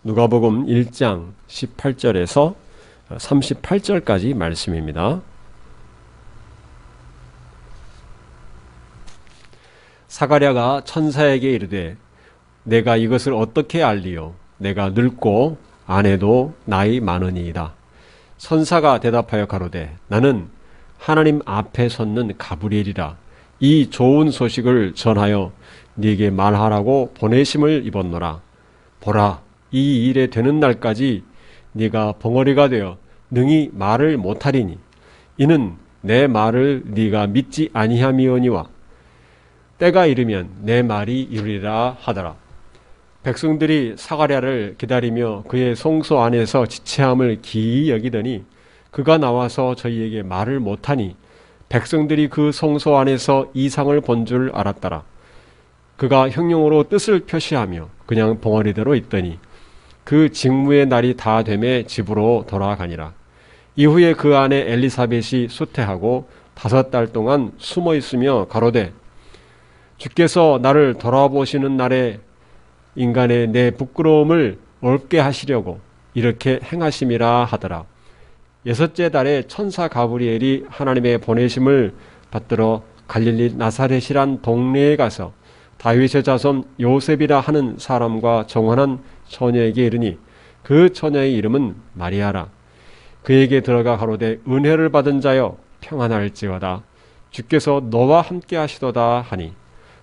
누가복음 1장 18절에서 38절까지 말씀입니다. 사가랴가 천사에게 이르되 내가 이것을 어떻게 알리요? 내가 늙고 아내도 나이 많으니이다. 천사가 대답하여 가로되 나는 하나님 앞에 섰는 가브리엘이라. 이 좋은 소식을 전하여 네게 말하라고 보내심을 입었노라. 보라, 이 일에 되는 날까지 네가 벙어리가 되어 능히 말을 못하리니 이는 내 말을 네가 믿지 아니함이오니와 때가 이르면 내 말이 이루리라 하더라. 백성들이 사가랴를 기다리며 그의 성소 안에서 지체함을 기이 여기더니 그가 나와서 저희에게 말을 못하니 백성들이 그 성소 안에서 이상을 본 줄 알았더라. 그가 형용으로 뜻을 표시하며 그냥 벙어리대로 있더니 그 직무의 날이 다 되매 집으로 돌아가니라. 이후에 그 아내 엘리사벳이 수태하고 5달 동안 숨어 있으며 가로되 주께서 나를 돌아보시는 날에 인간의 내 부끄러움을 없게 하시려고 이렇게 행하심이라 하더라. 6째 달에 천사 가브리엘이 하나님의 보내심을 받들어 갈릴리 나사렛이란 동네에 가서 다윗의 자손 요셉이라 하는 사람과 정혼한 처녀에게 이르니 그 처녀의 이름은 마리아라. 그에게 들어가 가로되 은혜를 받은 자여 평안할지어다. 주께서 너와 함께 하시도다 하니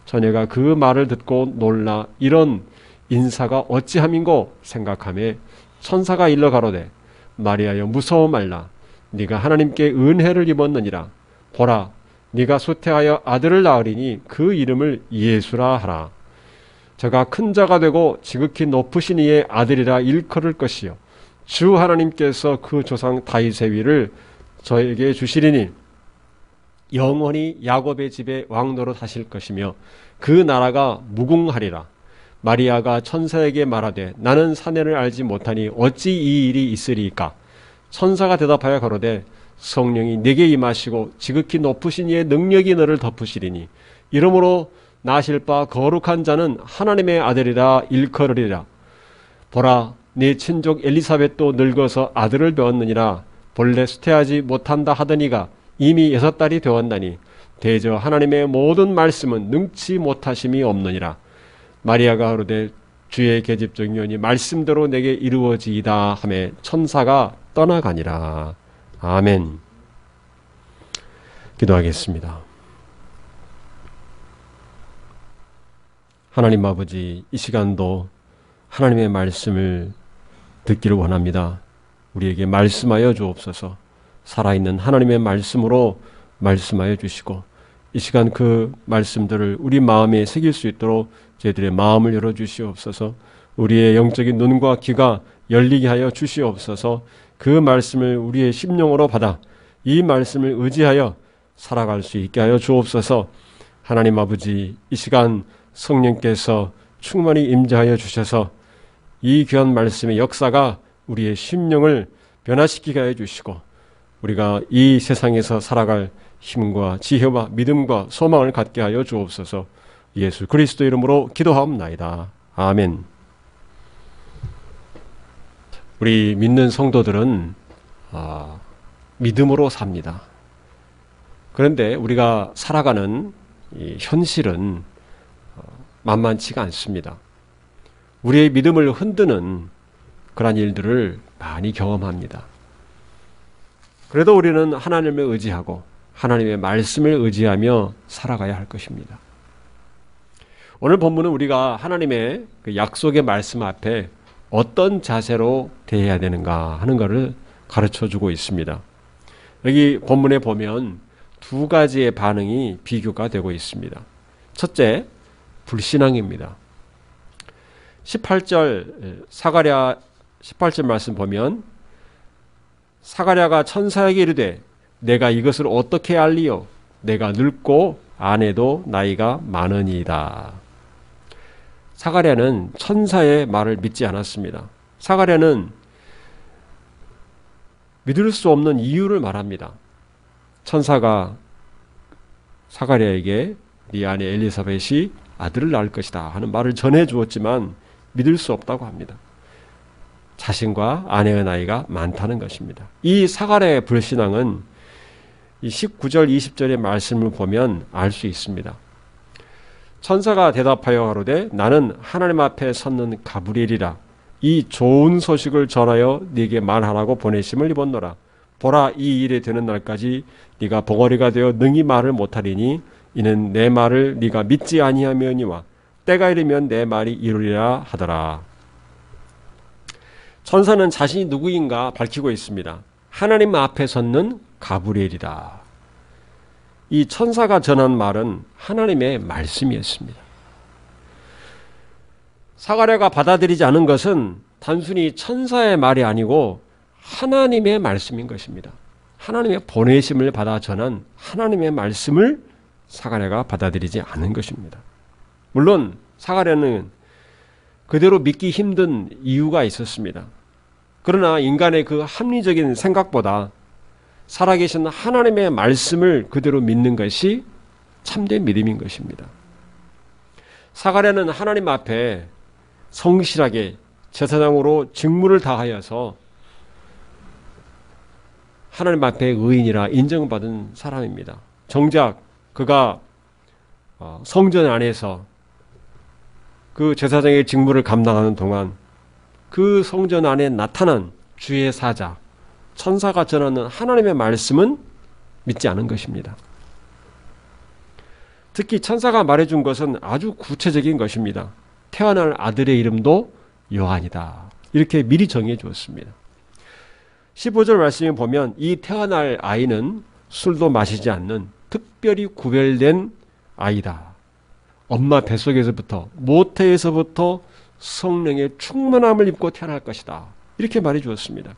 처녀가 그 말을 듣고 놀라 이런 인사가 어찌함인고 생각하며 천사가 일러 가로되 마리아여 무서워 말라. 네가 하나님께 은혜를 입었느니라. 보라, 네가 수태하여 아들을 낳으리니 그 이름을 예수라 하라. 저가 큰 자가 되고 지극히 높으신 이의 아들이라 일컬을 것이요 주 하나님께서 그 조상 다윗의 위를 저에게 주시리니 영원히 야곱의 집에 왕노릇 하실 것이며 그 나라가 무궁하리라. 마리아가 천사에게 말하되 나는 사내를 알지 못하니 어찌 이 일이 있으리이까? 천사가 대답하여 가로되 성령이 네게 임하시고 지극히 높으신 이의 능력이 너를 덮으시리니 이러므로 나실 바 거룩한 자는 하나님의 아들이라 일컬으리라. 보라, 네 친족 엘리사벳도 늙어서 아들을 배웠느니라. 본래 수태하지 못한다 하더니가 이미 6달이 되었나니 대저 하나님의 모든 말씀은 능치 못하심이 없느니라. 마리아가 가로되 주의 계집종이오니 말씀대로 내게 이루어지이다 하매 천사가 떠나가니라. 아멘. 기도하겠습니다. 하나님 아버지, 이 시간도 하나님의 말씀을 듣기를 원합니다. 우리에게 말씀하여 주옵소서. 살아있는 하나님의 말씀으로 말씀하여 주시고 이 시간 그 말씀들을 우리 마음에 새길 수 있도록 저희들의 마음을 열어주시옵소서. 우리의 영적인 눈과 귀가 열리게 하여 주시옵소서. 그 말씀을 우리의 심령으로 받아 이 말씀을 의지하여 살아갈 수 있게 하여 주옵소서. 하나님 아버지, 이 시간 성령께서 충만히 임재하여 주셔서 이 귀한 말씀의 역사가 우리의 심령을 변화시키게 하여 주시고 우리가 이 세상에서 살아갈 힘과 지혜와 믿음과 소망을 갖게 하여 주옵소서. 예수 그리스도 이름으로 기도하옵나이다. 아멘. 우리 믿는 성도들은 믿음으로 삽니다. 그런데 우리가 살아가는 이 현실은 만만치가 않습니다. 우리의 믿음을 흔드는 그러한 일들을 많이 경험합니다. 그래도 우리는 하나님을 의지하고 하나님의 말씀을 의지하며 살아가야 할 것입니다. 오늘 본문은 우리가 하나님의 그 약속의 말씀 앞에 어떤 자세로 대해야 되는가 하는 것을 가르쳐주고 있습니다. 여기 본문에 보면 2가지의 반응이 비교가 되고 있습니다. 첫째, 불신앙입니다. 18절 사가랴 18절 말씀 보면 사가랴가 천사에게 이르되 내가 이것을 어떻게 알리요? 내가 늙고 아내도 나이가 많으니이다. 사가랴는 천사의 말을 믿지 않았습니다. 사가랴는 믿을 수 없는 이유를 말합니다. 천사가 사가랴에게 네 아내 엘리사벳이 아들을 낳을 것이다 하는 말을 전해 주었지만 믿을 수 없다고 합니다. 자신과 아내의 나이가 많다는 것입니다. 이 사가랴의 불신앙은 이 19절 20절의 말씀을 보면 알 수 있습니다. 천사가 대답하여 가로되 나는 하나님 앞에 섰는 가브리엘이라. 이 좋은 소식을 전하여 네게 말하라고 보내심을 입었노라. 보라, 이 일이 되는 날까지 네가 벙어리가 되어 능히 말을 못하리니 이는 내 말을 네가 믿지 아니하며니와 때가 이르면 내 말이 이루리라 하더라. 천사는 자신이 누구인가 밝히고 있습니다. 하나님 앞에 섰는 가브리엘이다. 이 천사가 전한 말은 하나님의 말씀이었습니다. 사가랴가 받아들이지 않은 것은 단순히 천사의 말이 아니고 하나님의 말씀인 것입니다. 하나님의 보내심을 받아 전한 하나님의 말씀을 사가랴가 받아들이지 않은 것입니다. 물론 사가랴는 그대로 믿기 힘든 이유가 있었습니다. 그러나 인간의 그 합리적인 생각보다 살아계신 하나님의 말씀을 그대로 믿는 것이 참된 믿음인 것입니다. 사가랴는 하나님 앞에 성실하게 제사장으로 직무를 다하여서 하나님 앞에 의인이라 인정받은 사람입니다. 정작 그가 성전 안에서 그 제사장의 직무를 감당하는 동안 그 성전 안에 나타난 주의 사자, 천사가 전하는 하나님의 말씀은 믿지 않은 것입니다. 특히 천사가 말해준 것은 아주 구체적인 것입니다. 태어날 아들의 이름도 요한이다. 이렇게 미리 정해 주었습니다. 15절 말씀에 보면 이 태어날 아이는 술도 마시지 않는 특별히 구별된 아이다. 엄마 뱃속에서부터 모태에서부터 성령의 충만함을 입고 태어날 것이다. 이렇게 말해 주었습니다.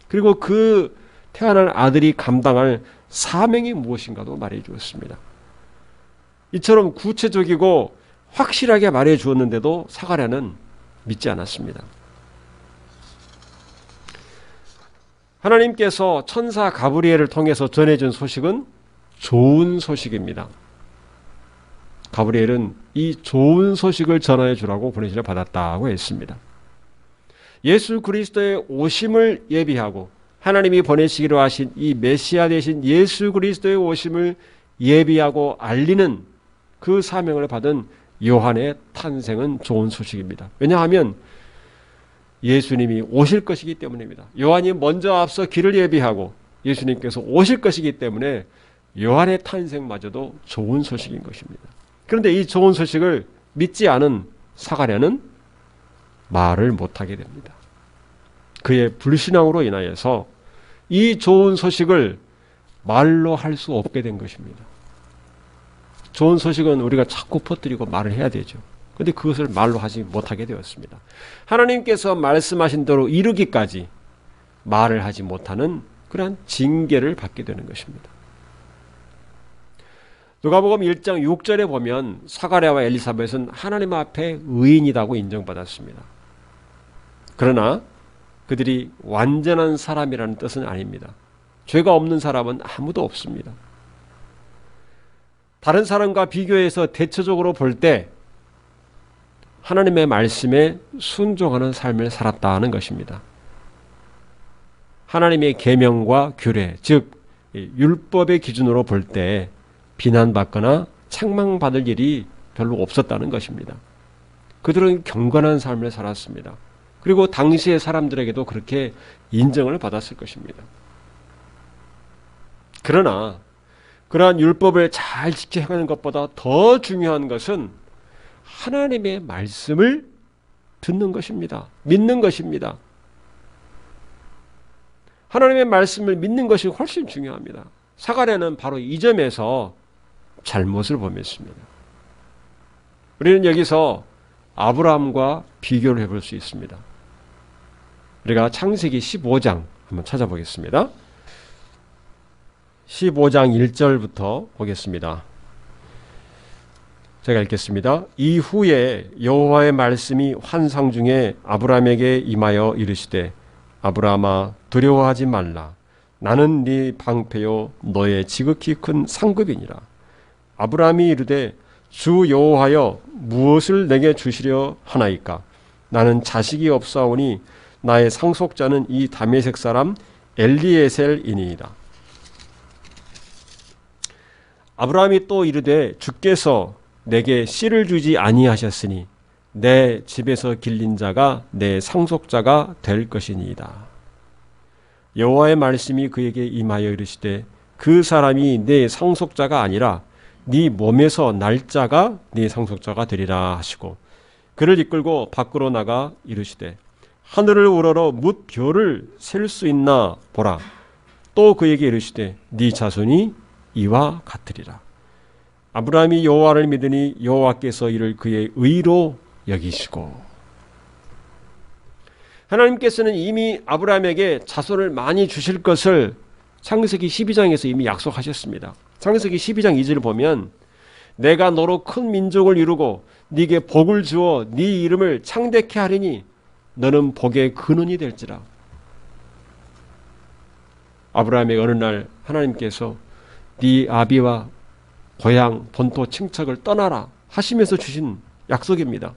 그리고 그 태어날 아들이 감당할 사명이 무엇인가도 말해 주었습니다. 이처럼 구체적이고 확실하게 말해 주었는데도 사가랴는 믿지 않았습니다. 하나님께서 천사 가브리엘을 통해서 전해준 소식은 좋은 소식입니다. 가브리엘은 이 좋은 소식을 전하여 주라고 보내심을 받았다고 했습니다. 예수 그리스도의 오심을 예비하고 하나님이 보내시기로 하신 이 메시아 되신 예수 그리스도의 오심을 예비하고 알리는 그 사명을 받은 요한의 탄생은 좋은 소식입니다. 왜냐하면 예수님이 오실 것이기 때문입니다. 요한이 먼저 앞서 길을 예비하고 예수님께서 오실 것이기 때문에 요한의 탄생마저도 좋은 소식인 것입니다. 그런데 이 좋은 소식을 믿지 않은 사가랴는 말을 못하게 됩니다. 그의 불신앙으로 인하여서 이 좋은 소식을 말로 할 수 없게 된 것입니다. 좋은 소식은 우리가 자꾸 퍼뜨리고 말을 해야 되죠. 그런데 그것을 말로 하지 못하게 되었습니다. 하나님께서 말씀하신 대로 이루기까지 말을 하지 못하는 그러한 징계를 받게 되는 것입니다. 누가복음 1장 6절에 보면 사가랴와 엘리사벳은 하나님 앞에 의인이라고 인정받았습니다. 그러나 그들이 완전한 사람이라는 뜻은 아닙니다. 죄가 없는 사람은 아무도 없습니다. 다른 사람과 비교해서 대체적으로 볼 때 하나님의 말씀에 순종하는 삶을 살았다는 것입니다. 하나님의 계명과 규례, 즉 율법의 기준으로 볼 때 비난받거나 책망받을 일이 별로 없었다는 것입니다. 그들은 경건한 삶을 살았습니다. 그리고 당시의 사람들에게도 그렇게 인정을 받았을 것입니다. 그러나 그러한 율법을 잘 지켜가는 것보다 더 중요한 것은 하나님의 말씀을 듣는 것입니다. 믿는 것입니다. 하나님의 말씀을 믿는 것이 훨씬 중요합니다. 사가랴는 바로 이 점에서 잘못을 범했습니다. 우리는 여기서 아브라함과 비교를 해볼 수 있습니다. 우리가 창세기 15장 한번 찾아보겠습니다. 15장 1절부터 보겠습니다. 제가 읽겠습니다. 이후에 여호와의 말씀이 환상 중에 아브라함에게 임하여 이르시되 아브라함아 두려워하지 말라. 나는 네 방패요 너의 지극히 큰 상급이니라. 아브라함이 이르되 주 여호와여 무엇을 내게 주시려 하나이까? 나는 자식이 없사오니 나의 상속자는 이 다메섹 사람 엘리에셀이니이다. 아브라함이 또 이르되 주께서 내게 씨를 주지 아니하셨으니 내 집에서 길린 자가 내 상속자가 될 것이니이다. 여호와의 말씀이 그에게 임하여 이르시되 그 사람이 내 상속자가 아니라 네 몸에서 날 자가 네 상속자가 되리라 하시고 그를 이끌고 밖으로 나가 이르시되 하늘을 우러러 뭇 별을 셀 수 있나 보라. 또 그에게 이르시되 네 자손이 이와 같으리라. 아브라함이 여호와를 믿으니 여호와께서 이를 그의 의로 여기시고. 하나님께서는 이미 아브라함에게 자손을 많이 주실 것을 창세기 12장에서 이미 약속하셨습니다. 창세기 12장 2절을 보면 내가 너로 큰 민족을 이루고 네게 복을 주어 네 이름을 창대케 하리니 너는 복의 근원이 될지라. 아브라함에게 어느 날 하나님께서 네 아비와 고향 본토 친척을 떠나라 하시면서 주신 약속입니다.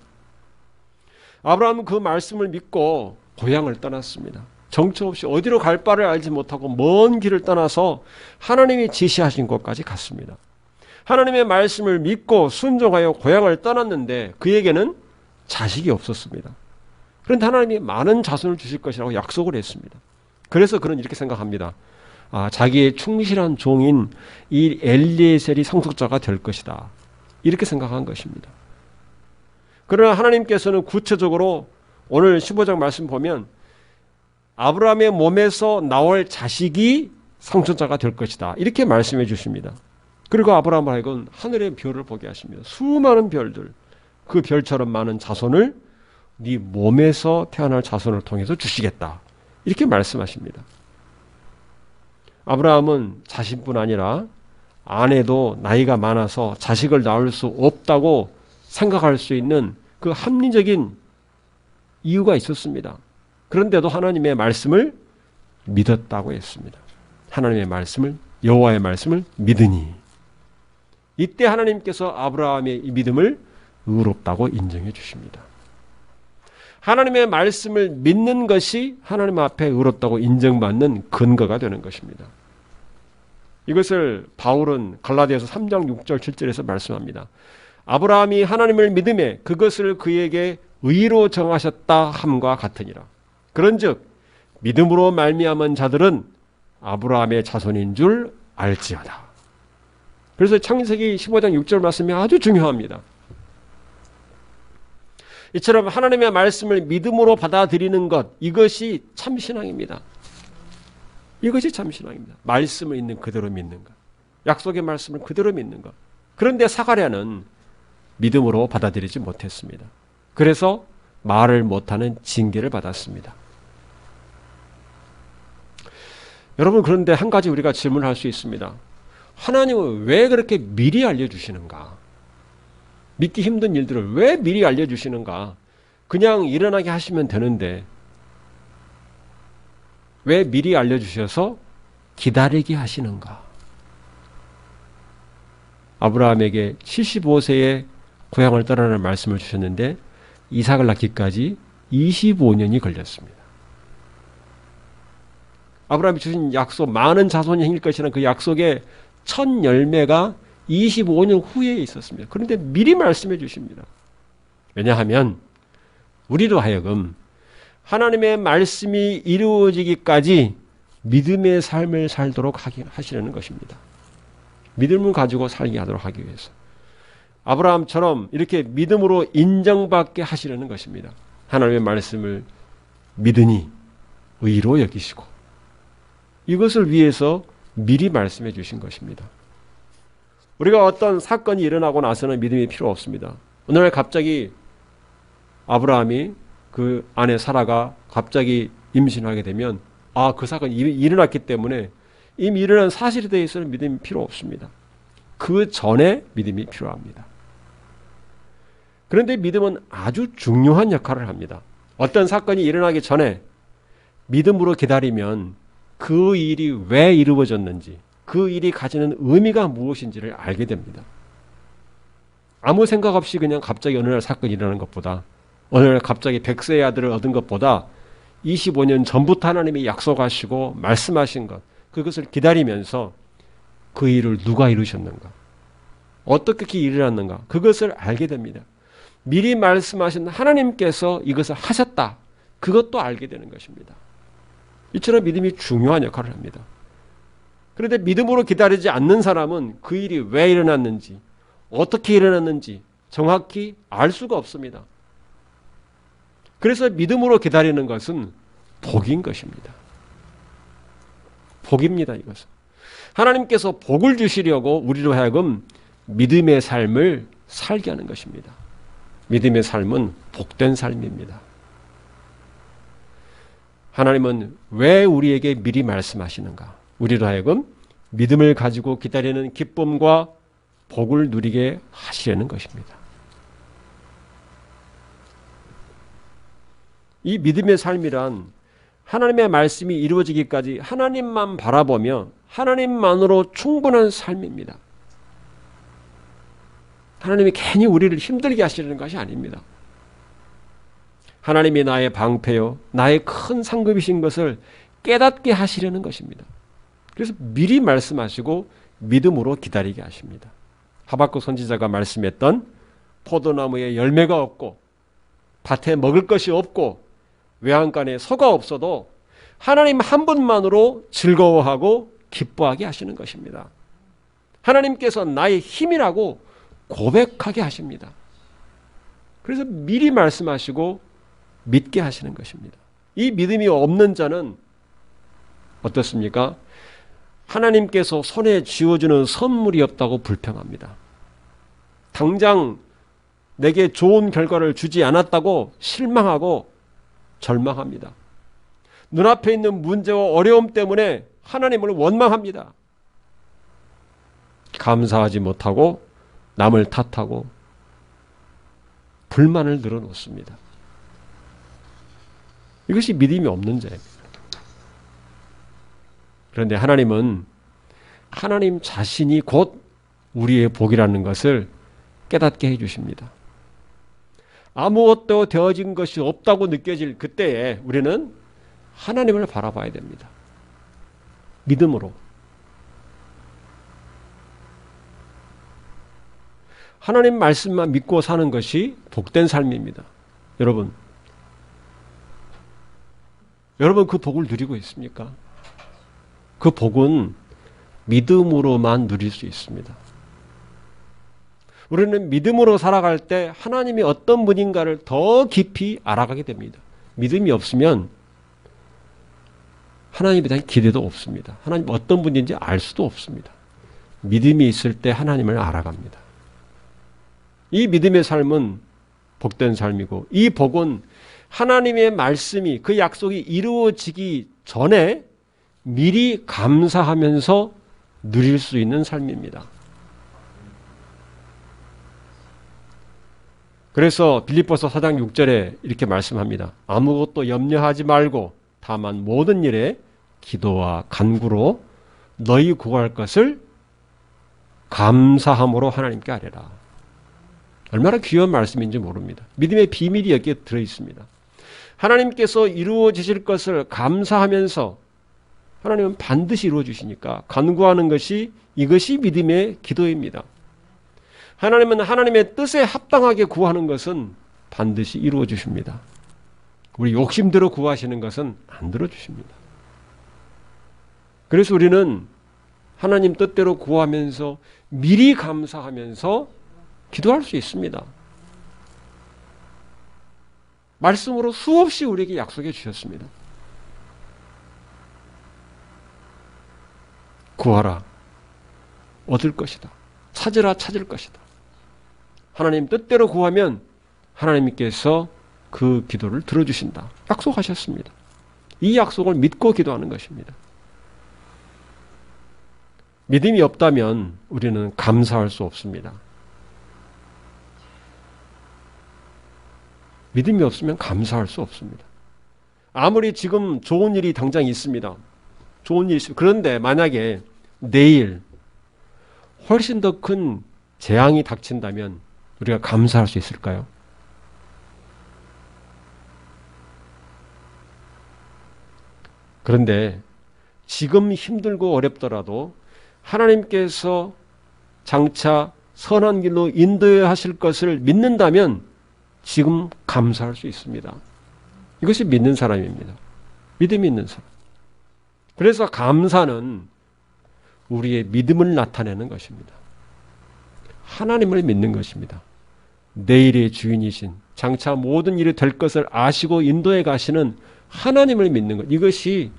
아브라함은 그 말씀을 믿고 고향을 떠났습니다. 정처 없이 어디로 갈 바를 알지 못하고 먼 길을 떠나서 하나님이 지시하신 곳까지 갔습니다. 하나님의 말씀을 믿고 순종하여 고향을 떠났는데 그에게는 자식이 없었습니다. 그런데 하나님이 많은 자손을 주실 것이라고 약속을 했습니다. 그래서 그는 이렇게 생각합니다. 자기의 충실한 종인 이 엘리에셀이 상속자가 될 것이다. 이렇게 생각한 것입니다. 그러나 하나님께서는 구체적으로 오늘 15장 말씀 보면 아브라함의 몸에서 나올 자식이 상속자가 될 것이다. 이렇게 말씀해 주십니다. 그리고 아브라함을 하여금 하늘의 별을 보게 하십니다. 수많은 별들, 그 별처럼 많은 자손을 네 몸에서 태어날 자손을 통해서 주시겠다. 이렇게 말씀하십니다. 아브라함은 자신뿐 아니라 아내도 나이가 많아서 자식을 낳을 수 없다고 생각할 수 있는 그 합리적인 이유가 있었습니다. 그런데도 하나님의 말씀을 믿었다고 했습니다. 하나님의 말씀을, 여호와의 말씀을 믿으니 이때 하나님께서 아브라함의 이 믿음을 의롭다고 인정해 주십니다. 하나님의 말씀을 믿는 것이 하나님 앞에 의롭다고 인정받는 근거가 되는 것입니다. 이것을 바울은 갈라디아서 3장 6절 7절에서 말씀합니다. 아브라함이 하나님을 믿음에 그것을 그에게 의로 정하셨다 함과 같으니라. 그런즉 믿음으로 말미암은 자들은 아브라함의 자손인 줄 알지어다. 그래서 창세기 15장 6절 말씀이 아주 중요합니다. 이처럼 하나님의 말씀을 믿음으로 받아들이는 것, 이것이 참신앙입니다. 이것이 참신앙입니다. 말씀을 있는 그대로 믿는 것, 약속의 말씀을 그대로 믿는 것. 그런데 사가랴는 믿음으로 받아들이지 못했습니다. 그래서 말을 못하는 징계를 받았습니다. 여러분, 그런데 한 가지 우리가 질문할 수 있습니다. 하나님은 왜 그렇게 미리 알려주시는가? 믿기 힘든 일들을 왜 미리 알려주시는가? 그냥 일어나게 하시면 되는데 왜 미리 알려주셔서 기다리게 하시는가? 아브라함에게 75세에 고향을 떠나는 말씀을 주셨는데 이삭을 낳기까지 25년이 걸렸습니다. 아브라함이 주신 약속, 많은 자손이 생길 것이라는 그 약속의 첫 열매가 25년 후에 있었습니다. 그런데 미리 말씀해 주십니다. 왜냐하면 우리로 하여금 하나님의 말씀이 이루어지기까지 믿음의 삶을 살도록 하시려는 것입니다. 믿음을 가지고 살게 하도록 하기 위해서. 아브라함처럼 이렇게 믿음으로 인정받게 하시려는 것입니다. 하나님의 말씀을 믿으니 의로 여기시고 이것을 위해서 미리 말씀해 주신 것입니다. 우리가 어떤 사건이 일어나고 나서는 믿음이 필요 없습니다. 어느 날 갑자기 아브라함이 그 아내 사라가 갑자기 임신하게 되면 그 사건이 일어났기 때문에 이미 일어난 사실에 대해서는 믿음이 필요 없습니다. 그 전에 믿음이 필요합니다. 그런데 믿음은 아주 중요한 역할을 합니다. 어떤 사건이 일어나기 전에 믿음으로 기다리면 그 일이 왜 이루어졌는지, 그 일이 가지는 의미가 무엇인지를 알게 됩니다. 아무 생각 없이 그냥 갑자기 어느 날 사건이 일어나는 것보다, 어느 날 갑자기 100세의 아들을 얻은 것보다 25년 전부터 하나님이 약속하시고 말씀하신 것, 그것을 기다리면서 그 일을 누가 이루셨는가, 어떻게 일어났는가, 그것을 알게 됩니다. 미리 말씀하신 하나님께서 이것을 하셨다, 그것도 알게 되는 것입니다. 이처럼 믿음이 중요한 역할을 합니다. 그런데 믿음으로 기다리지 않는 사람은 그 일이 왜 일어났는지, 어떻게 일어났는지 정확히 알 수가 없습니다. 그래서 믿음으로 기다리는 것은 복인 것입니다. 복입니다, 이것은. 하나님께서 복을 주시려고 우리로 하여금 믿음의 삶을 살게 하는 것입니다. 믿음의 삶은 복된 삶입니다. 하나님은 왜 우리에게 미리 말씀하시는가? 우리로 하여금 믿음을 가지고 기다리는 기쁨과 복을 누리게 하시려는 것입니다. 이 믿음의 삶이란 하나님의 말씀이 이루어지기까지 하나님만 바라보며 하나님만으로 충분한 삶입니다. 하나님이 괜히 우리를 힘들게 하시려는 것이 아닙니다. 하나님이 나의 방패요, 나의 큰 상급이신 것을 깨닫게 하시려는 것입니다. 그래서 미리 말씀하시고 믿음으로 기다리게 하십니다. 하박국 선지자가 말씀했던 포도나무에 열매가 없고 밭에 먹을 것이 없고 외양간에 소가 없어도 하나님 한 분만으로 즐거워하고 기뻐하게 하시는 것입니다. 하나님께서 나의 힘이라고 고백하게 하십니다. 그래서 미리 말씀하시고 믿게 하시는 것입니다. 이 믿음이 없는 자는 어떻습니까? 하나님께서 손에 쥐어주는 선물이 없다고 불평합니다. 당장 내게 좋은 결과를 주지 않았다고 실망하고 절망합니다. 눈앞에 있는 문제와 어려움 때문에 하나님을 원망합니다. 감사하지 못하고 남을 탓하고 불만을 늘어놓습니다. 이것이 믿음이 없는 자입니다. 그런데 하나님은 하나님 자신이 곧 우리의 복이라는 것을 깨닫게 해주십니다. 아무것도 되어진 것이 없다고 느껴질 그때에 우리는 하나님을 바라봐야 됩니다. 믿음으로. 하나님 말씀만 믿고 사는 것이 복된 삶입니다. 여러분 그 복을 누리고 있습니까? 그 복은 믿음으로만 누릴 수 있습니다. 우리는 믿음으로 살아갈 때 하나님이 어떤 분인가를 더 깊이 알아가게 됩니다. 믿음이 없으면 하나님에 대한 기대도 없습니다. 하나님 어떤 분인지 알 수도 없습니다. 믿음이 있을 때 하나님을 알아갑니다. 이 믿음의 삶은 복된 삶이고 이 복은 하나님의 말씀이 그 약속이 이루어지기 전에 미리 감사하면서 누릴 수 있는 삶입니다. 그래서 빌립보서 4장 6절에 이렇게 말씀합니다. 아무것도 염려하지 말고 다만 모든 일에 기도와 간구로 너희 구할 것을 감사함으로 하나님께 아뢰라. 얼마나 귀한 말씀인지 모릅니다. 믿음의 비밀이 여기에 들어있습니다. 하나님께서 이루어지실 것을 감사하면서 하나님은 반드시 이루어주시니까 간구하는 것이 이것이 믿음의 기도입니다. 하나님은 하나님의 뜻에 합당하게 구하는 것은 반드시 이루어주십니다. 우리 욕심대로 구하시는 것은 안 들어주십니다. 그래서 우리는 하나님 뜻대로 구하면서 미리 감사하면서 기도할 수 있습니다. 말씀으로 수없이 우리에게 약속해 주셨습니다. 구하라, 얻을 것이다. 찾으라, 찾을 것이다. 하나님 뜻대로 구하면 하나님께서 그 기도를 들어주신다. 약속하셨습니다. 이 약속을 믿고 기도하는 것입니다. 믿음이 없다면 우리는 감사할 수 없습니다. 믿음이 없으면 감사할 수 없습니다. 아무리 지금 좋은 일이 당장 있습니다. 좋은 일이 있습니다. 그런데 만약에 내일 훨씬 더 큰 재앙이 닥친다면 우리가 감사할 수 있을까요? 그런데 지금 힘들고 어렵더라도 하나님께서 장차 선한 길로 인도해 하실 것을 믿는다면 지금 감사할 수 있습니다. 이것이 믿는 사람입니다. 믿음이 있는 사람. 그래서 감사는 우리의 믿음을 나타내는 것입니다. 하나님을 믿는 것입니다. 내일의 주인이신, 장차 모든 일이 될 것을 아시고 인도해 가시는 하나님을 믿는 것, 이것이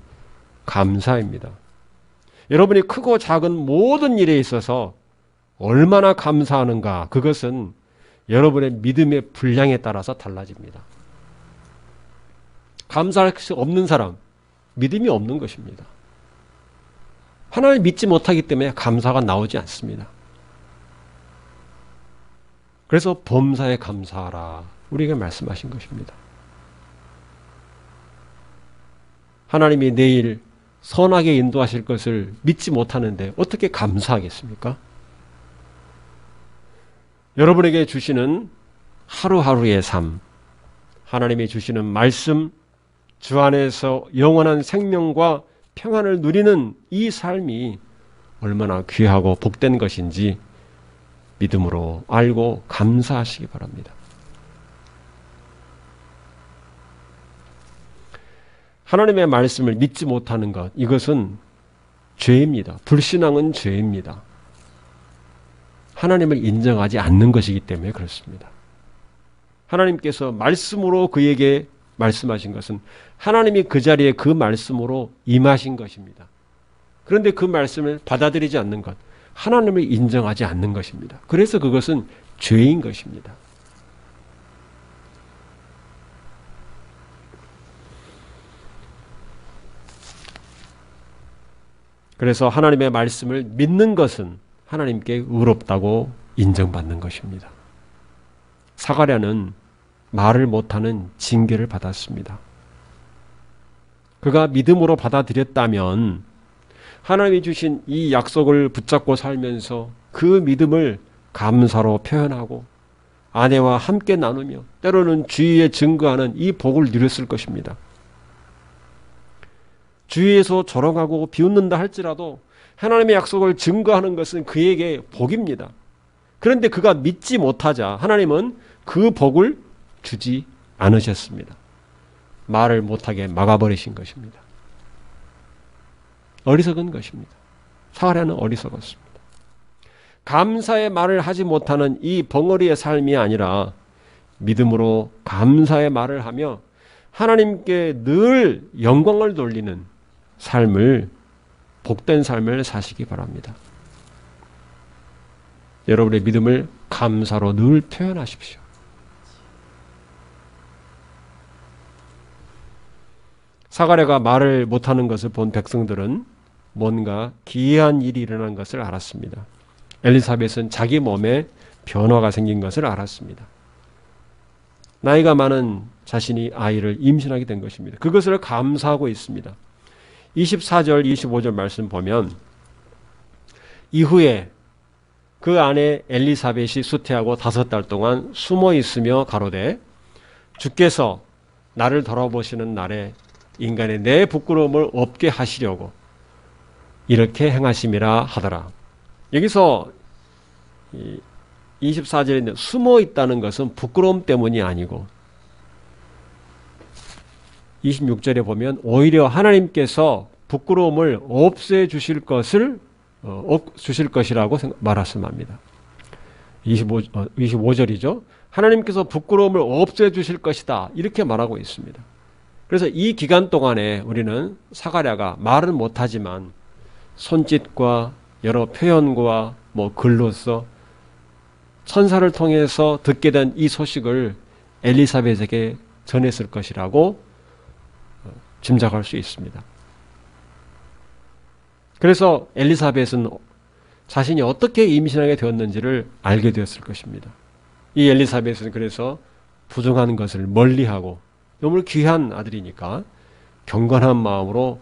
감사입니다. 여러분이 크고 작은 모든 일에 있어서 얼마나 감사하는가, 그것은 여러분의 믿음의 분량에 따라서 달라집니다. 감사할 수 없는 사람, 믿음이 없는 것입니다. 하나님을 믿지 못하기 때문에 감사가 나오지 않습니다. 그래서 범사에 감사하라, 우리에게 말씀하신 것입니다. 하나님이 내일 선하게 인도하실 것을 믿지 못하는데 어떻게 감사하겠습니까? 여러분에게 주시는 하루하루의 삶, 하나님이 주시는 말씀, 주 안에서 영원한 생명과 평안을 누리는 이 삶이 얼마나 귀하고 복된 것인지 믿음으로 알고 감사하시기 바랍니다. 하나님의 말씀을 믿지 못하는 것, 이것은 죄입니다. 불신앙은 죄입니다. 하나님을 인정하지 않는 것이기 때문에 그렇습니다. 하나님께서 말씀으로 그에게 말씀하신 것은 하나님이 그 자리에 그 말씀으로 임하신 것입니다. 그런데 그 말씀을 받아들이지 않는 것, 하나님을 인정하지 않는 것입니다. 그래서 그것은 죄인 것입니다. 그래서 하나님의 말씀을 믿는 것은 하나님께 의롭다고 인정받는 것입니다. 사가랴는 말을 못하는 징계를 받았습니다. 그가 믿음으로 받아들였다면 하나님이 주신 이 약속을 붙잡고 살면서 그 믿음을 감사로 표현하고 아내와 함께 나누며 때로는 주위에 증거하는 이 복을 누렸을 것입니다. 주위에서 조롱하고 비웃는다 할지라도 하나님의 약속을 증거하는 것은 그에게 복입니다. 그런데 그가 믿지 못하자 하나님은 그 복을 주지 않으셨습니다. 말을 못하게 막아버리신 것입니다. 어리석은 것입니다. 사가랴는 어리석었습니다. 감사의 말을 하지 못하는 이 벙어리의 삶이 아니라 믿음으로 감사의 말을 하며 하나님께 늘 영광을 돌리는 삶을, 복된 삶을 사시기 바랍니다. 여러분의 믿음을 감사로 늘 표현하십시오. 사가랴가 말을 못하는 것을 본 백성들은 뭔가 기이한 일이 일어난 것을 알았습니다. 엘리사벳은 자기 몸에 변화가 생긴 것을 알았습니다. 나이가 많은 자신이 아이를 임신하게 된 것입니다. 그것을 감사하고 있습니다. 24절, 25절 말씀 보면 이후에 그 아내 엘리사벳이 수태하고 5달 동안 숨어 있으며 가로되 주께서 나를 돌아보시는 날에 인간의 내 부끄러움을 없게 하시려고 이렇게 행하심이라 하더라. 여기서 24절에 숨어 있다는 것은 부끄러움 때문이 아니고 26절에 보면 오히려 하나님께서 부끄러움을 없애 주실 것이라고 말씀합니다. 25절이죠. 하나님께서 부끄러움을 없애 주실 것이다, 이렇게 말하고 있습니다. 그래서 이 기간 동안에 우리는 사가랴가 말은 못하지만 손짓과 여러 표현과 글로서 천사를 통해서 듣게 된 이 소식을 엘리사벳에게 전했을 것이라고 짐작할 수 있습니다. 그래서 엘리사벳은 자신이 어떻게 임신하게 되었는지를 알게 되었을 것입니다. 이 엘리사벳은 그래서 부정한 것을 멀리하고 너무 귀한 아들이니까 경건한 마음으로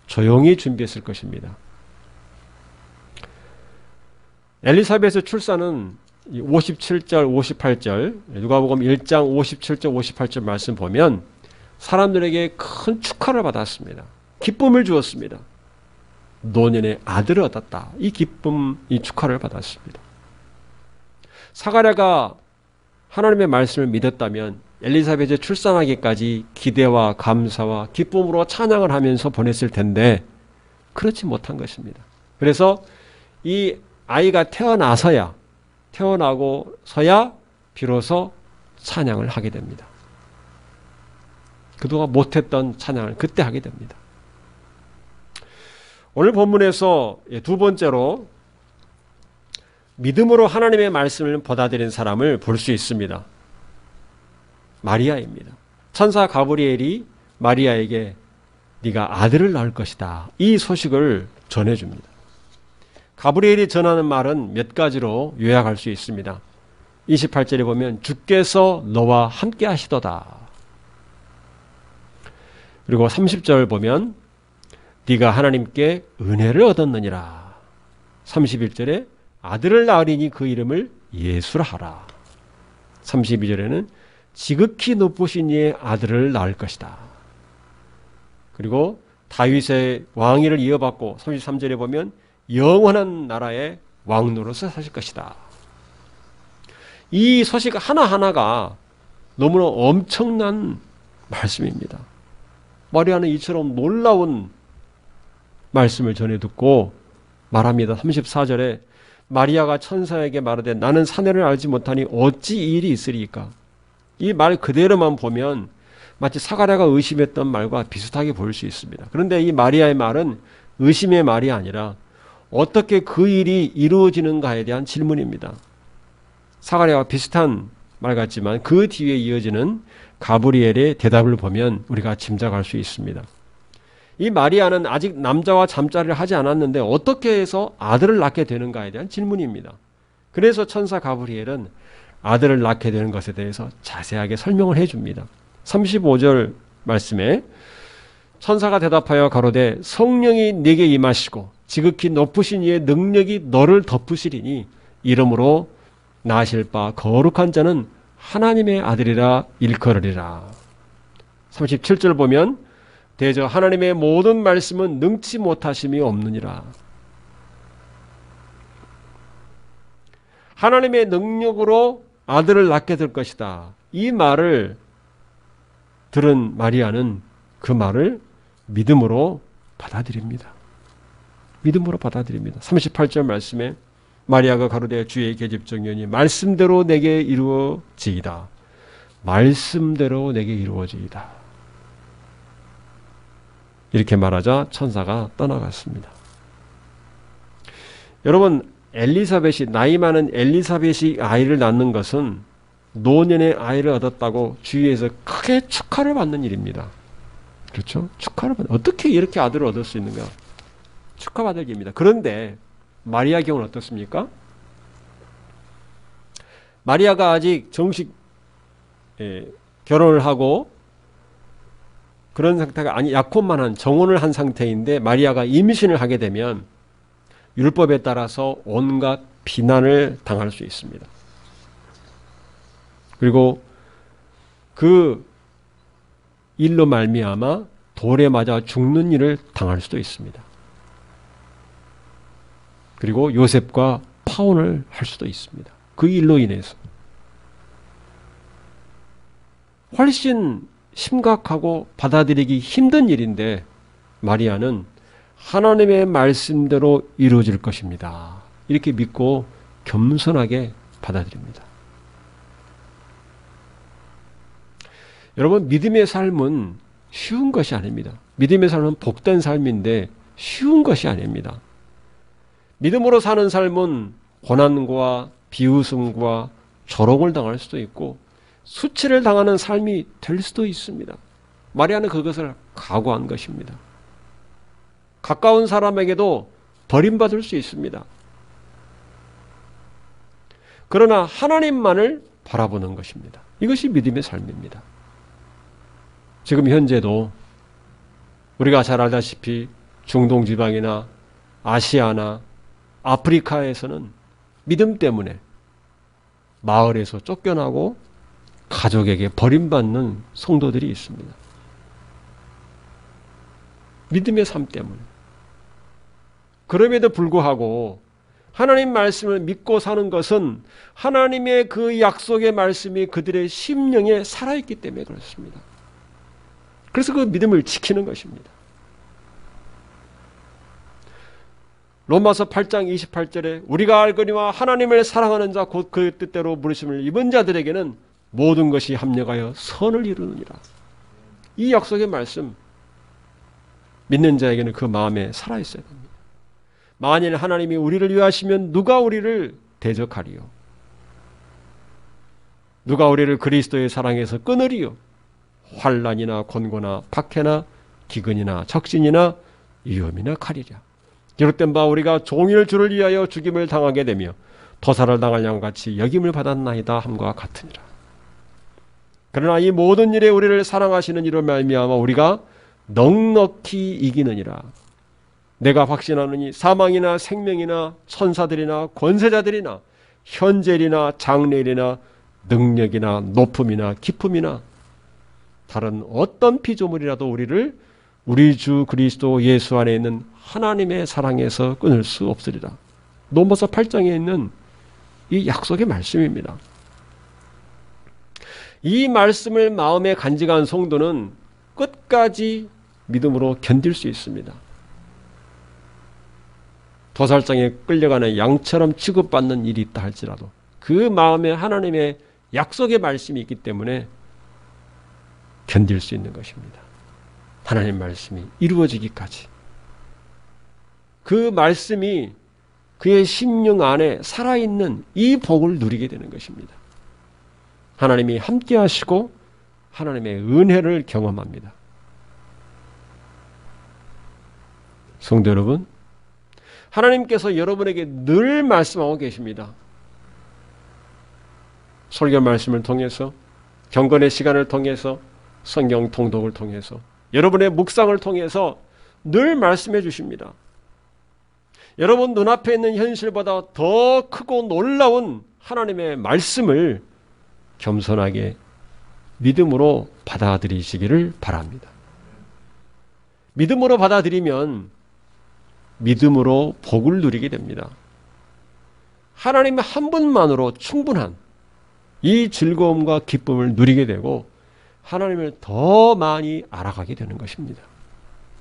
조용히 준비했을 것입니다. 엘리사벳의 출산은 57절, 58절, 누가복음 1장 57절, 58절 말씀 보면 사람들에게 큰 축하를 받았습니다. 기쁨을 주었습니다. 노년의 아들을 얻었다. 이 기쁨, 이 축하를 받았습니다. 사가랴가 하나님의 말씀을 믿었다면 엘리사벳의 출산하기까지 기대와 감사와 기쁨으로 찬양을 하면서 보냈을 텐데 그렇지 못한 것입니다. 그래서 이 아이가 태어나고서야 비로소 찬양을 하게 됩니다. 그동안 못했던 찬양을 그때 하게 됩니다. 오늘 본문에서 두 번째로 믿음으로 하나님의 말씀을 받아들인 사람을 볼 수 있습니다. 마리아입니다. 천사 가브리엘이 마리아에게 네가 아들을 낳을 것이다. 이 소식을 전해줍니다. 가브리엘이 전하는 말은 몇 가지로 요약할 수 있습니다. 28절에 보면 주께서 너와 함께 하시도다. 그리고 30절 보면 네가 하나님께 은혜를 얻었느니라. 31절에 아들을 낳으리니 그 이름을 예수라 하라. 32절에는 지극히 높으신 이의 아들을 낳을 것이다. 그리고 다윗의 왕위를 이어받고 33절에 보면 영원한 나라의 왕노로서 사실 것이다. 이 소식 하나하나가 너무나 엄청난 말씀입니다. 마리아는 이처럼 놀라운 말씀을 전해 듣고 말합니다. 34절에 마리아가 천사에게 말하되 나는 사내를 알지 못하니 어찌 이 일이 있으리까. 이 말 그대로만 보면 마치 사가랴가 의심했던 말과 비슷하게 보일 수 있습니다. 그런데 이 마리아의 말은 의심의 말이 아니라 어떻게 그 일이 이루어지는가에 대한 질문입니다. 사가랴와 비슷한 말 같지만 그 뒤에 이어지는 가브리엘의 대답을 보면 우리가 짐작할 수 있습니다. 이 마리아는 아직 남자와 잠자리를 하지 않았는데 어떻게 해서 아들을 낳게 되는가에 대한 질문입니다. 그래서 천사 가브리엘은 아들을 낳게 되는 것에 대해서 자세하게 설명을 해줍니다. 35절 말씀에 천사가 대답하여 가로되 성령이 네게 임하시고 지극히 높으신 이의 능력이 너를 덮으시리니 이러므로 나실 바 거룩한 자는 하나님의 아들이라 일컬으리라. 37절 보면 대저 하나님의 모든 말씀은 능치 못하심이 없느니라. 하나님의 능력으로 아들을 낳게 될 것이다. 이 말을 들은 마리아는 그 말을 믿음으로 받아들입니다. 믿음으로 받아들입니다. 38절 말씀에 마리아가 가로되 주의 계집종이니 말씀대로 내게 이루어지이다. 말씀대로 내게 이루어지이다. 이렇게 말하자 천사가 떠나갔습니다. 여러분, 나이 많은 엘리사벳이 아이를 낳는 것은 노년의 아이를 얻었다고 주위에서 크게 축하를 받는 일입니다. 그렇죠? 어떻게 이렇게 아들을 얻을 수 있는가? 축하받을 일입니다. 그런데 마리아 경우는 어떻습니까? 마리아가 아직 정식 결혼을 하고 그런 상태가 아니 약혼만 정혼을 한 상태인데 마리아가 임신을 하게 되면 율법에 따라서 온갖 비난을 당할 수 있습니다. 그리고 그 일로 말미암아 돌에 맞아 죽는 일을 당할 수도 있습니다. 그리고 요셉과 파혼을 할 수도 있습니다. 그 일로 인해서. 훨씬 심각하고 받아들이기 힘든 일인데 마리아는 하나님의 말씀대로 이루어질 것입니다. 이렇게 믿고 겸손하게 받아들입니다. 여러분, 믿음의 삶은 쉬운 것이 아닙니다. 믿음의 삶은 복된 삶인데 쉬운 것이 아닙니다. 믿음으로 사는 삶은 고난과 비웃음과 조롱을 당할 수도 있고 수치를 당하는 삶이 될 수도 있습니다. 마리아는 그것을 각오한 것입니다. 가까운 사람에게도 버림받을 수 있습니다. 그러나 하나님만을 바라보는 것입니다. 이것이 믿음의 삶입니다. 지금 현재도 우리가 잘 알다시피 중동 지방이나 아시아나 아프리카에서는 믿음 때문에 마을에서 쫓겨나고 가족에게 버림받는 성도들이 있습니다. 믿음의 삶 때문에. 그럼에도 불구하고 하나님 말씀을 믿고 사는 것은 하나님의 그 약속의 말씀이 그들의 심령에 살아있기 때문에 그렇습니다. 그래서 그 믿음을 지키는 것입니다. 로마서 8장 28절에 우리가 알거니와 하나님을 사랑하는 자 곧 그 뜻대로 부르심을 입은 자들에게는 모든 것이 합력하여 선을 이루느니라. 이 약속의 말씀 믿는 자에게는 그 마음에 살아있어야 됩니다. 만일 하나님이 우리를 위하시면 누가 우리를 대적하리요? 누가 우리를 그리스도의 사랑에서 끊으리요? 환난이나 곤고나 박해나 기근이나 적신이나 위험이나 칼이랴. 기록된 바 우리가 종일 주를 위하여 죽임을 당하게 되며 도살을 당할 양같이 여김을 받았나이다 함과 같으니라. 그러나 이 모든 일에 우리를 사랑하시는 이로 말미암아 우리가 넉넉히 이기느니라. 내가 확신하노니 사망이나 생명이나 천사들이나 권세자들이나 현재일이나 장래일이나 능력이나 높음이나 깊음이나 다른 어떤 피조물이라도 우리를 우리 주 그리스도 예수 안에 있는 하나님의 사랑에서 끊을 수 없으리라. 로마서 8장에 있는 이 약속의 말씀입니다. 이 말씀을 마음에 간직한 성도는 끝까지 믿음으로 견딜 수 있습니다. 도살장에 끌려가는 양처럼 취급받는 일이 있다 할지라도 그 마음에 하나님의 약속의 말씀이 있기 때문에 견딜 수 있는 것입니다. 하나님 말씀이 이루어지기까지. 그 말씀이 그의 심령 안에 살아있는 이 복을 누리게 되는 것입니다. 하나님이 함께 하시고 하나님의 은혜를 경험합니다. 성도 여러분, 하나님께서 여러분에게 늘 말씀하고 계십니다. 설교 말씀을 통해서, 경건의 시간을 통해서, 성경 통독을 통해서, 여러분의 묵상을 통해서 늘 말씀해 주십니다. 여러분 눈앞에 있는 현실보다 더 크고 놀라운 하나님의 말씀을 겸손하게 믿음으로 받아들이시기를 바랍니다. 믿음으로 받아들이면 믿음으로 복을 누리게 됩니다. 하나님 한 분만으로 충분한 이 즐거움과 기쁨을 누리게 되고 하나님을 더 많이 알아가게 되는 것입니다.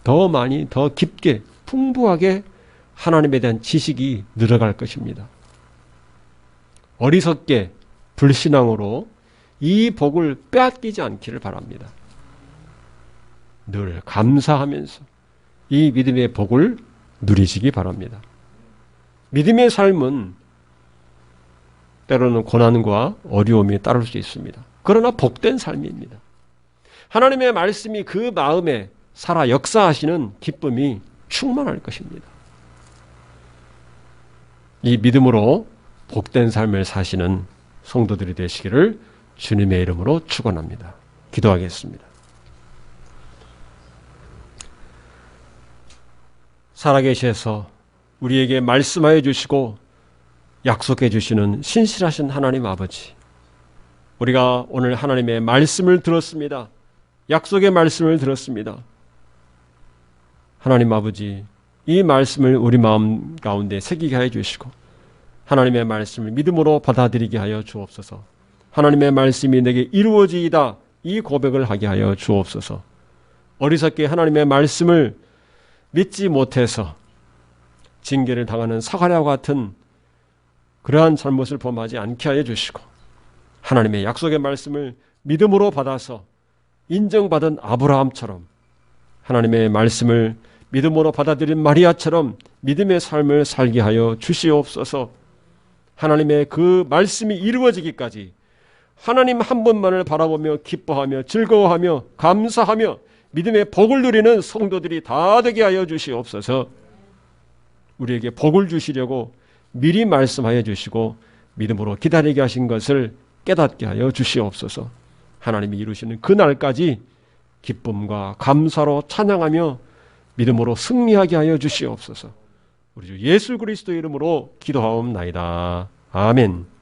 더 많이, 더 깊게, 풍부하게 하나님에 대한 지식이 늘어갈 것입니다. 어리석게 불신앙으로 이 복을 빼앗기지 않기를 바랍니다. 늘 감사하면서 이 믿음의 복을 누리시기 바랍니다. 믿음의 삶은 때로는 고난과 어려움이 따를 수 있습니다. 그러나 복된 삶입니다. 하나님의 말씀이 그 마음에 살아 역사하시는 기쁨이 충만할 것입니다. 이 믿음으로 복된 삶을 사시는 성도들이 되시기를 주님의 이름으로 축원합니다. 기도하겠습니다. 살아계셔서 우리에게 말씀하여 주시고 약속해 주시는 신실하신 하나님 아버지, 우리가 오늘 하나님의 말씀을 들었습니다. 약속의 말씀을 들었습니다. 하나님 아버지, 이 말씀을 우리 마음 가운데 새기게 하여 주시고 하나님의 말씀을 믿음으로 받아들이게 하여 주옵소서. 하나님의 말씀이 내게 이루어지이다, 이 고백을 하게 하여 주옵소서. 어리석게 하나님의 말씀을 믿지 못해서 징계를 당하는 사가랴와 같은 그러한 잘못을 범하지 않게 하여 주시고 하나님의 약속의 말씀을 믿음으로 받아서 인정받은 아브라함처럼 하나님의 말씀을 믿음으로 받아들인 마리아처럼 믿음의 삶을 살게 하여 주시옵소서. 하나님의 그 말씀이 이루어지기까지 하나님 한 분만을 바라보며 기뻐하며 즐거워하며 감사하며 믿음의 복을 누리는 성도들이 다 되게 하여 주시옵소서. 우리에게 복을 주시려고 미리 말씀하여 주시고 믿음으로 기다리게 하신 것을 깨닫게 하여 주시옵소서. 하나님이 이루시는 그날까지 기쁨과 감사로 찬양하며 믿음으로 승리하게 하여 주시옵소서. 우리 주 예수 그리스도의 이름으로 기도하옵나이다. 아멘.